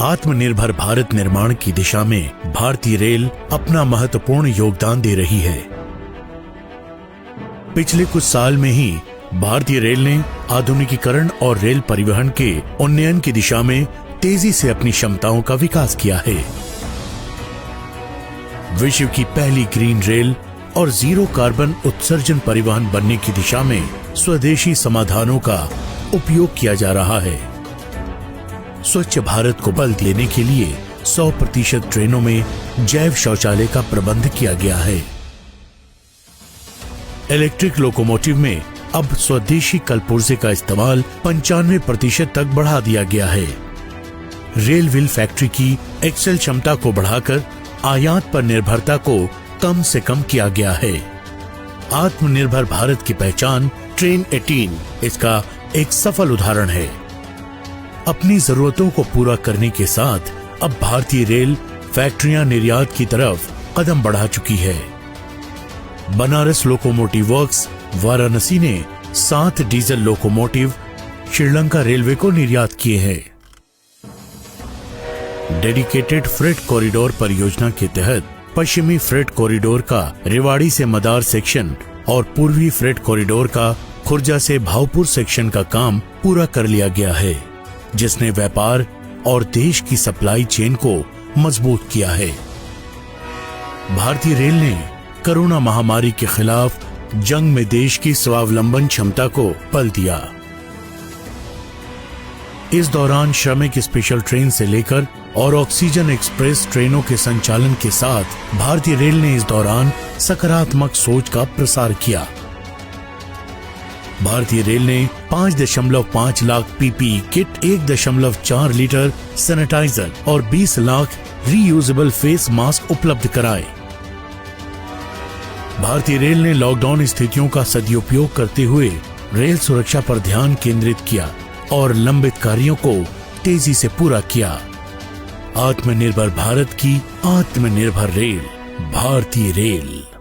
आत्मनिर्भर भारत निर्माण की दिशा में भारतीय रेल अपना महत्वपूर्ण योगदान दे रही है। पिछले कुछ साल में ही भारतीय रेल ने आधुनिकीकरण और रेल परिवहन के उन्नयन की दिशा में तेजी से अपनी क्षमताओं का विकास किया है। विश्व की पहली ग्रीन रेल और जीरो कार्बन उत्सर्जन परिवहन बनने की दिशा में स्वदेशी समाधानों का उपयोग किया जा रहा है। स्वच्छ भारत को बल देने के लिए 100% ट्रेनों में जैव शौचालय का प्रबंध किया गया है। इलेक्ट्रिक लोकोमोटिव में अब स्वदेशी कलपुर्जे का इस्तेमाल 95% तक बढ़ा दिया गया है। रेल व्हील फैक्ट्री की एक्सेल क्षमता को बढ़ाकर आयात पर निर्भरता को कम से कम किया गया है। आत्मनिर्भर भारत की पहचान ट्रेन 18 इसका एक सफल उदाहरण है। अपनी जरूरतों को पूरा करने के साथ अब भारतीय रेल फैक्ट्रियां निर्यात की तरफ कदम बढ़ा चुकी है। बनारस लोकोमोटिव वर्क्स वाराणसी ने 7 डीजल लोकोमोटिव श्रीलंका रेलवे को निर्यात किए हैं। डेडिकेटेड फ्रेट कॉरिडोर परियोजना के तहत पश्चिमी फ्रेट कॉरिडोर का रेवाड़ी से मदार सेक्शन और पूर्वी फ्रेट कॉरिडोर का खुर्जा से भावपुर सेक्शन का काम पूरा कर लिया गया है, जिसने व्यापार और देश की सप्लाई चेन को मजबूत किया है। भारतीय रेल ने कोरोना महामारी के खिलाफ जंग में देश की स्वावलंबन क्षमता को बल दिया। इस दौरान श्रमिक स्पेशल ट्रेन से लेकर और ऑक्सीजन एक्सप्रेस ट्रेनों के संचालन के साथ भारतीय रेल ने इस दौरान सकारात्मक सोच का प्रसार किया। भारतीय रेल ने 5.5 lakh PPE kit, 1.4 litre sanitiser और 20 लाख रीयूजेबल फेस मास्क उपलब्ध कराए। भारतीय रेल ने लॉकडाउन स्थितियों का सदुपयोग करते हुए रेल सुरक्षा पर ध्यान केंद्रित किया और लंबित कार्यों को तेजी से पूरा किया। आत्मनिर्भर भारत की आत्मनिर्भर रेल, भारतीय रेल।